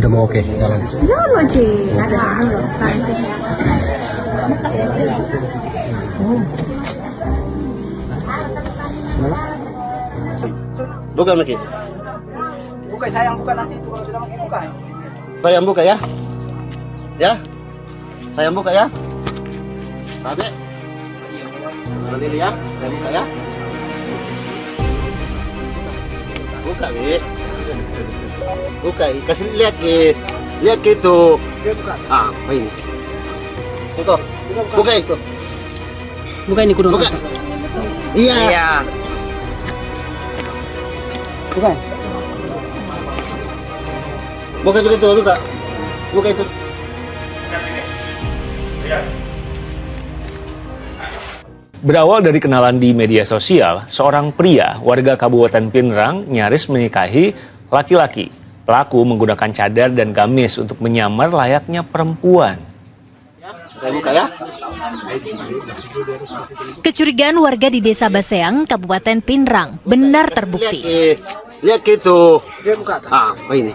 udah mau oke jalan. Jalan aja, ada loh. Buka lagi. Buka sayang, buka nanti itu kalau tidak mau buka. Sayang buka ya. Ya. Sayang buka ya. Sabe. Lili ya. Sayang buka ya. Buka, Bi. Buka, kasih lihat ke. Lihat ke itu. Ah, ini. Buka. Buka itu. Buka ini kudu. Buka. Iya. Buka. Buka juga itu, buka. Buka itu. Berawal dari kenalan di media sosial, seorang pria warga Kabupaten Pinrang nyaris menikahi laki-laki. Pelaku menggunakan cadar dan gamis untuk menyamar layaknya perempuan. Saya buka ya. Kecurigaan warga di Desa Baseang, Kabupaten Pinrang benar terbukti. Lihat itu. Ah, ini.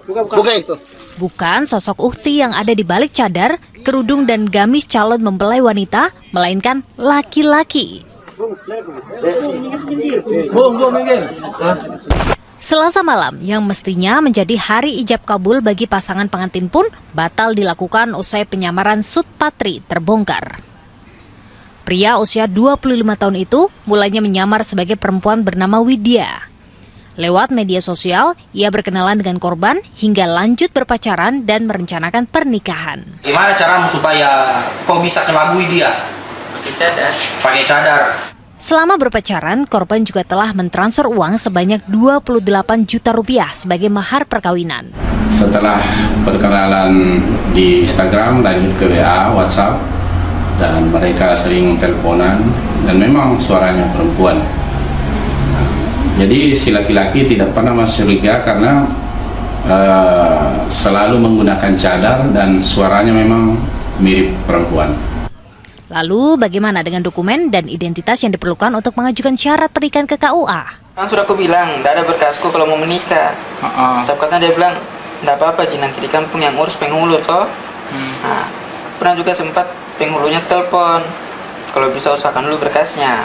Buka itu. Bukan sosok ukti yang ada di balik cadar, kerudung dan gamis calon mempelai wanita, melainkan laki-laki. Selasa malam yang mestinya menjadi hari ijab kabul bagi pasangan pengantin pun batal dilakukan usai penyamaran Sutpatri terbongkar. Pria usia 25 tahun itu mulanya menyamar sebagai perempuan bernama Widya. Lewat media sosial, ia berkenalan dengan korban hingga lanjut berpacaran dan merencanakan pernikahan. Gimana caramu supaya kau bisa kelabui dia? Pakai cadar. Selama berpacaran, korban juga telah mentransfer uang sebanyak 28 juta rupiah sebagai mahar perkawinan. Setelah perkenalan di Instagram, lanjut ke WA, WhatsApp, dan mereka sering teleponan, dan memang suaranya perempuan. Jadi si laki-laki tidak pernah masuk curiga karena selalu menggunakan cadar dan suaranya memang mirip perempuan. Lalu bagaimana dengan dokumen dan identitas yang diperlukan untuk mengajukan syarat pernikahan ke KUA? Kan sudah aku bilang, tidak ada berkasku kalau mau menikah. Tapi katanya dia bilang, tidak apa-apa Ji, nanti di kampung yang urus penghulu toh. Nah, pernah juga sempat penghulunya telepon, kalau bisa usahakan dulu berkasnya.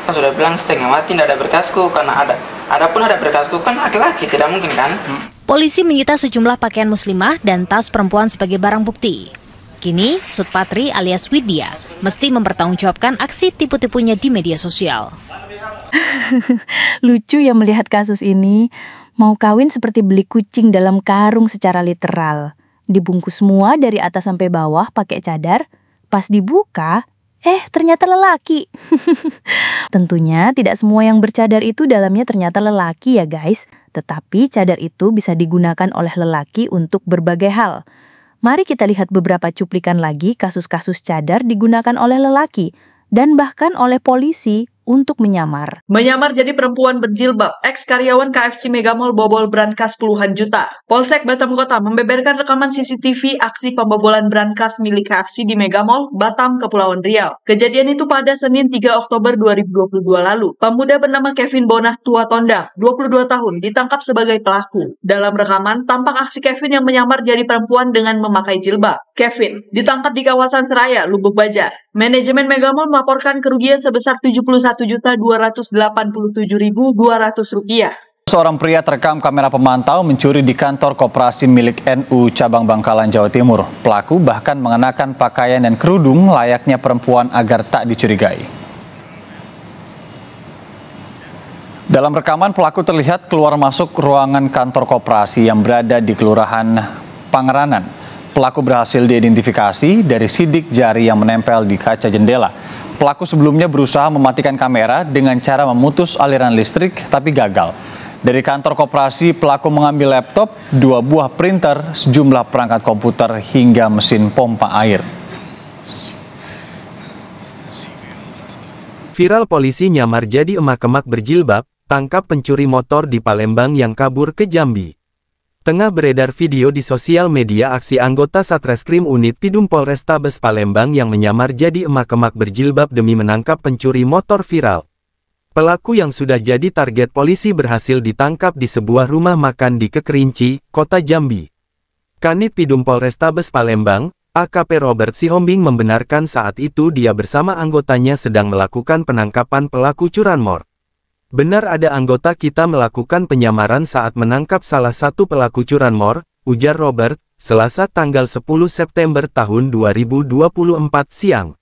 Kan sudah bilang setengah mati tidak ada berkasku, karena ada pun ada berkasku kan laki-laki, tidak mungkin kan. Polisi menyita sejumlah pakaian muslimah dan tas perempuan sebagai barang bukti. Kini, Sutpatri alias Widya mesti mempertanggungjawabkan aksi tipu-tipunya di media sosial. Lucu ya melihat kasus ini. Mau kawin seperti beli kucing dalam karung secara literal. Dibungkus semua dari atas sampai bawah pakai cadar. Pas dibuka, ternyata lelaki. Tentunya tidak semua yang bercadar itu dalamnya ternyata lelaki ya guys. Tetapi cadar itu bisa digunakan oleh lelaki untuk berbagai hal. Mari kita lihat beberapa cuplikan lagi kasus-kasus cadar digunakan oleh lelaki dan bahkan oleh polisi untuk menyamar. Menyamar jadi perempuan berjilbab, ex-karyawan KFC Megamall bobol brankas puluhan juta. Polsek Batam Kota membeberkan rekaman CCTV aksi pembobolan brankas milik KFC di Megamall, Batam, Kepulauan Riau. Kejadian itu pada Senin 3 Oktober 2022 lalu. Pemuda bernama Kevin Bonah Tua Tondang, 22 tahun, ditangkap sebagai pelaku. Dalam rekaman, tampak aksi Kevin yang menyamar jadi perempuan dengan memakai jilbab. Kevin ditangkap di kawasan Seraya, Lubuk Bajar. Manajemen Megamall melaporkan kerugian sebesar Rp71.287.200. Seorang pria terekam kamera pemantau mencuri di kantor koperasi milik NU Cabang Bangkalan, Jawa Timur. Pelaku bahkan mengenakan pakaian dan kerudung layaknya perempuan agar tak dicurigai. Dalam rekaman, pelaku terlihat keluar masuk ruangan kantor koperasi yang berada di Kelurahan Pangeranan. Pelaku berhasil diidentifikasi dari sidik jari yang menempel di kaca jendela. Pelaku sebelumnya berusaha mematikan kamera dengan cara memutus aliran listrik, tapi gagal. Dari kantor koperasi, pelaku mengambil laptop, 2 buah printer, sejumlah perangkat komputer, hingga mesin pompa air. Viral polisi nyamar jadi emak-emak berjilbab, tangkap pencuri motor di Palembang yang kabur ke Jambi. Tengah beredar video di sosial media aksi anggota Satreskrim Unit Pidum Polrestabes Palembang yang menyamar jadi emak-emak berjilbab demi menangkap pencuri motor viral. Pelaku yang sudah jadi target polisi berhasil ditangkap di sebuah rumah makan di Kekerinci, Kota Jambi. Kanit Pidum Polrestabes Palembang, AKP Robert Sihombing membenarkan saat itu dia bersama anggotanya sedang melakukan penangkapan pelaku curanmor. Benar ada anggota kita melakukan penyamaran saat menangkap salah satu pelaku curanmor, ujar Robert, Selasa tanggal 10 September tahun 2024 siang.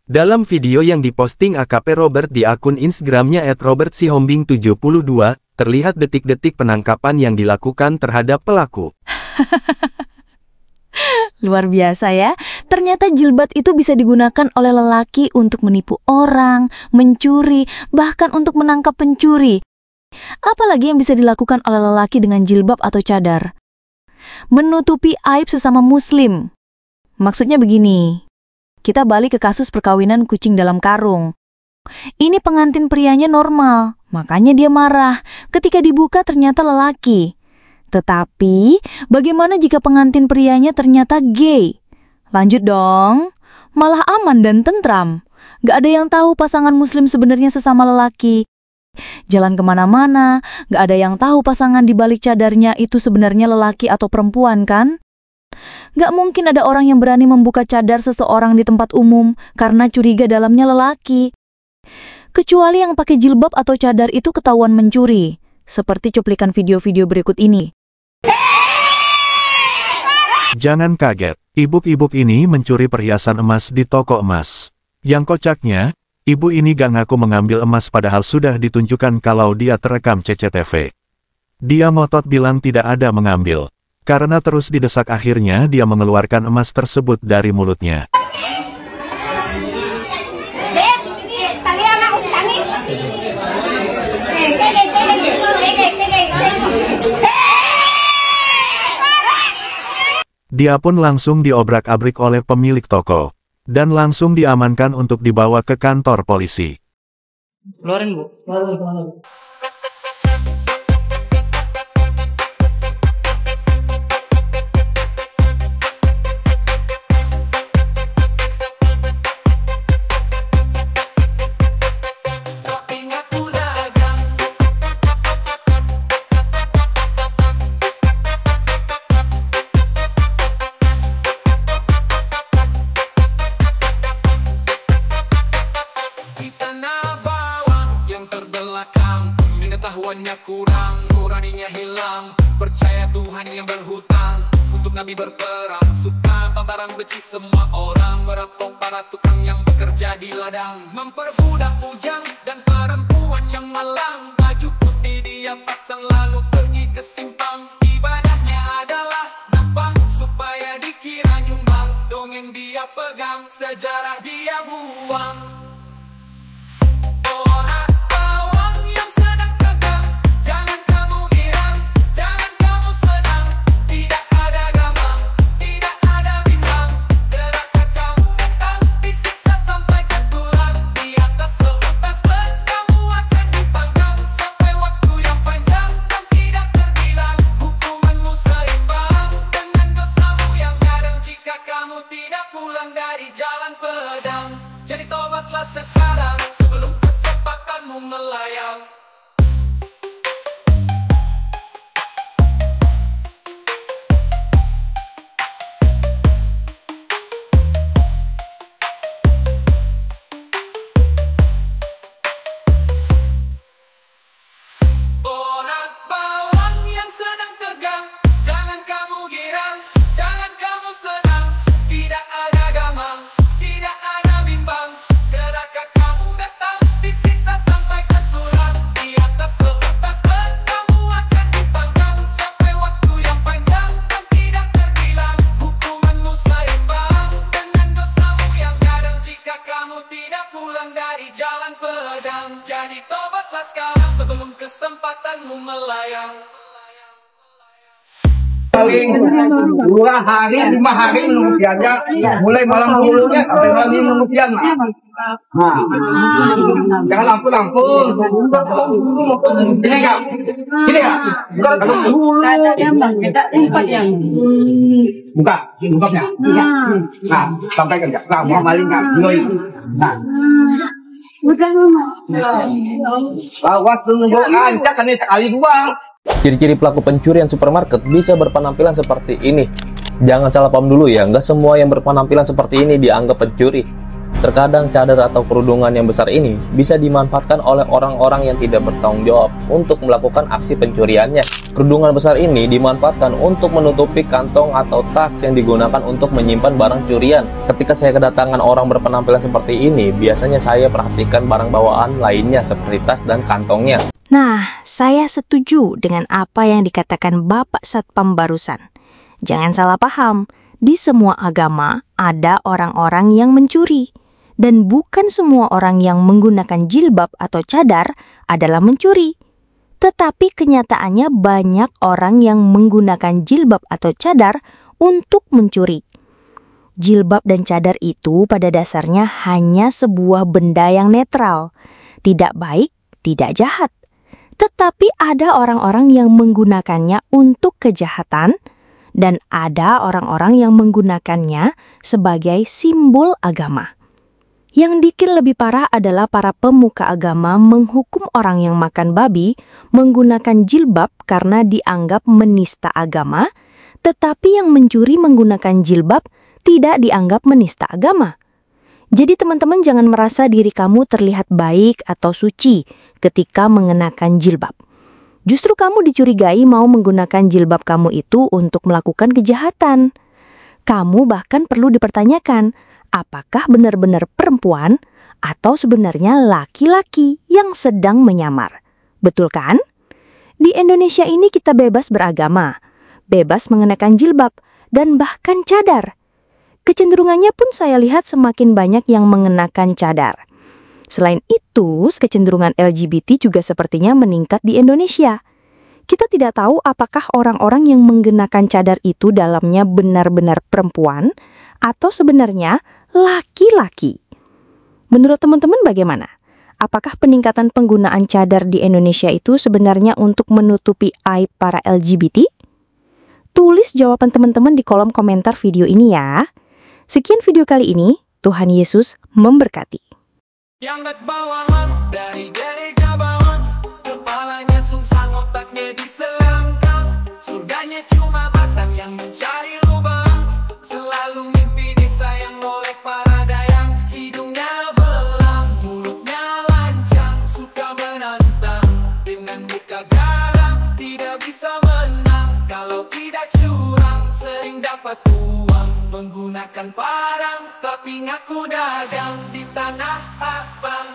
Dalam video yang diposting AKP Robert di akun Instagramnya @robertsihombing72, terlihat detik-detik penangkapan yang dilakukan terhadap pelaku. Luar biasa ya, ternyata jilbab itu bisa digunakan oleh lelaki untuk menipu orang, mencuri, bahkan untuk menangkap pencuri. Apalagi yang bisa dilakukan oleh lelaki dengan jilbab atau cadar? Menutupi aib sesama muslim. Maksudnya begini, kita balik ke kasus perkawinan kucing dalam karung. Ini pengantin prianya normal, makanya dia marah. Ketika dibuka ternyata lelaki. Tetapi, bagaimana jika pengantin prianya ternyata gay? Lanjut dong, malah aman dan tentram. Gak ada yang tahu pasangan muslim sebenarnya sesama lelaki. Jalan kemana-mana, gak ada yang tahu pasangan di balik cadarnya itu sebenarnya lelaki atau perempuan kan? Gak mungkin ada orang yang berani membuka cadar seseorang di tempat umum karena curiga dalamnya lelaki. Kecuali yang pakai jilbab atau cadar itu ketahuan mencuri, seperti cuplikan video-video berikut ini. Jangan kaget, ibu-ibu ini mencuri perhiasan emas di toko emas. Yang kocaknya, ibu ini gak ngaku mengambil emas padahal sudah ditunjukkan kalau dia terekam CCTV. Dia ngotot bilang tidak ada mengambil. Karena terus didesak akhirnya dia mengeluarkan emas tersebut dari mulutnya. Dia pun langsung diobrak-abrik oleh pemilik toko, dan langsung diamankan untuk dibawa ke kantor polisi. Keluarin, Bu. Keluarin. Pengetahuannya kurang, nuraninya hilang. Percaya Tuhan yang berhutang untuk Nabi berperang. Suka barang benci semua orang, merampok para tukang yang bekerja di ladang. Memperbudak bujang dan perempuan yang malang. Baju putih dia pasang lalu pergi ke simpang. Ibadahnya adalah nampang supaya dikira nyumbang. Dongeng dia pegang, sejarah dia buang. Orang jadi tobatlah sekarang sebelum kesempatanmu melayang. Orang bawang yang sedang tegang, jangan kamu girang, jangan kamu senang. Tidak ada gamang, tidak ada bimbang. Gerakan kamu datang, disiksa sampai ke tulang. Di atas seutas bendamu akan dipanggang sampai waktu yang panjang dan tidak terbilang. Hukumanmu seimbang dengan dosamu yang kadang jika kamu tidak pulang dari jalan pedang. Jadi tobatlah sekarang sebelum kesempatanmu melayang. Paling 2 hari, 5 hari menunggu aja, mulai malam dulunya sampai hari menunggu siang. Nah, jangan ampun. Ini enggak, buka, bukanya. Nah, sampaikan enggak, mau maling enggak, nah. Awas tunggu ancak kan sekali gua. Ciri-ciri pelaku pencurian supermarket bisa berpenampilan seperti ini. Jangan salah paham dulu ya, nggak semua yang berpenampilan seperti ini dianggap pencuri. Terkadang cadar atau kerudungan yang besar ini bisa dimanfaatkan oleh orang-orang yang tidak bertanggung jawab untuk melakukan aksi pencuriannya. Kerudungan besar ini dimanfaatkan untuk menutupi kantong atau tas yang digunakan untuk menyimpan barang curian. Ketika saya kedatangan orang berpenampilan seperti ini, biasanya saya perhatikan barang bawaan lainnya seperti tas dan kantongnya. Nah, saya setuju dengan apa yang dikatakan Bapak Satpam barusan. Jangan salah paham, di semua agama ada orang-orang yang mencuri. Dan bukan semua orang yang menggunakan jilbab atau cadar adalah mencuri. Tetapi kenyataannya banyak orang yang menggunakan jilbab atau cadar untuk mencuri. Jilbab dan cadar itu pada dasarnya hanya sebuah benda yang netral. Tidak baik, tidak jahat. Tetapi ada orang-orang yang menggunakannya untuk kejahatan, dan ada orang-orang yang menggunakannya sebagai simbol agama. Yang dikit lebih parah adalah para pemuka agama menghukum orang yang makan babi menggunakan jilbab karena dianggap menista agama, tetapi yang mencuri menggunakan jilbab tidak dianggap menista agama. Jadi teman-teman jangan merasa diri kamu terlihat baik atau suci ketika mengenakan jilbab. Justru kamu dicurigai mau menggunakan jilbab kamu itu untuk melakukan kejahatan. Kamu bahkan perlu dipertanyakan, apakah benar-benar perempuan atau sebenarnya laki-laki yang sedang menyamar? Betul kan? Di Indonesia ini kita bebas beragama, bebas mengenakan jilbab, dan bahkan cadar. Kecenderungannya pun saya lihat semakin banyak yang mengenakan cadar. Selain itu, kecenderungan LGBT juga sepertinya meningkat di Indonesia. Kita tidak tahu apakah orang-orang yang menggunakan cadar itu dalamnya benar-benar perempuan atau sebenarnya laki-laki. Menurut teman-teman bagaimana? Apakah peningkatan penggunaan cadar di Indonesia itu sebenarnya untuk menutupi aib para LGBT? Tulis jawaban teman-teman di kolom komentar video ini ya. Sekian video kali ini, Tuhan Yesus memberkati. Yang bawahan dari gereja bawaan, kepalanya sungsang, otaknya diselangkang. Surganya cuma batang yang mencari lubang, selalu mimpi disayang oleh para dayang. Hidungnya belang, mulutnya lancang, suka menantang. Dengan muka garang, tidak bisa menang. Kalau tidak curang, sering dapat uang. Menggunakan parang, tapi ngaku dagang di tanah abang.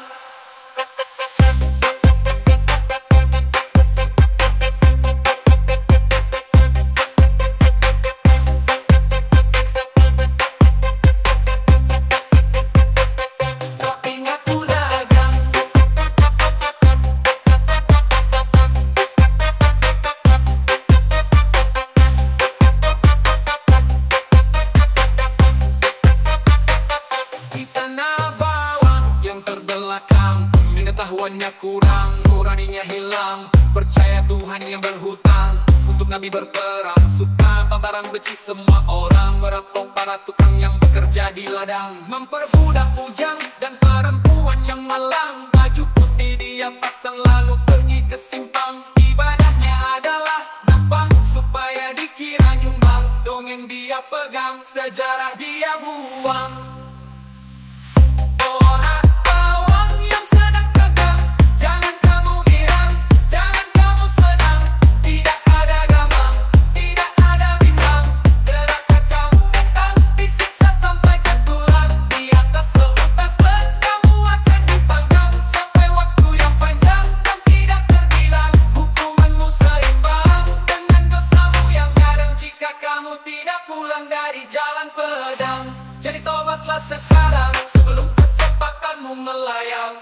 Pengetahuannya kurang, nuraninya hilang. Percaya Tuhan yang berhutang untuk nabi berperang. Suka barang benci semua orang, merampok para tukang yang bekerja di ladang. Memperbudak bujang dan perempuan yang malang. Baju putih dia pasang lalu pergi ke simpang. Ibadahnya adalah nampang supaya dikira nyumbang. Dongeng dia pegang, sejarah dia buang. Orang jadi tobatlah sekarang sebelum kesempatanmu melayang.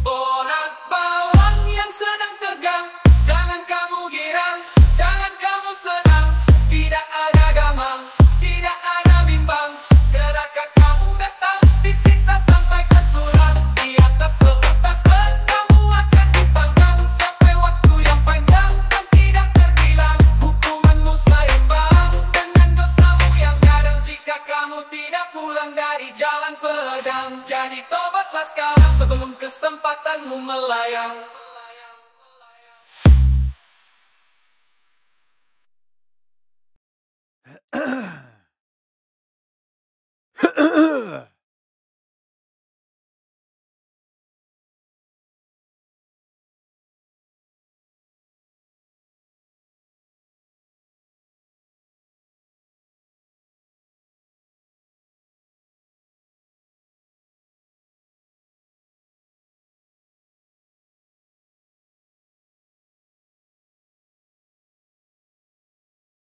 Orang bawang yang sedang tegang, jangan kamu girang, jangan kamu senang. Tidak ada gamang, tidak ada bimbang. Gerakan kamu datang disiksa sampai ke tulang. Di sekarang sebelum kesempatanmu melayang.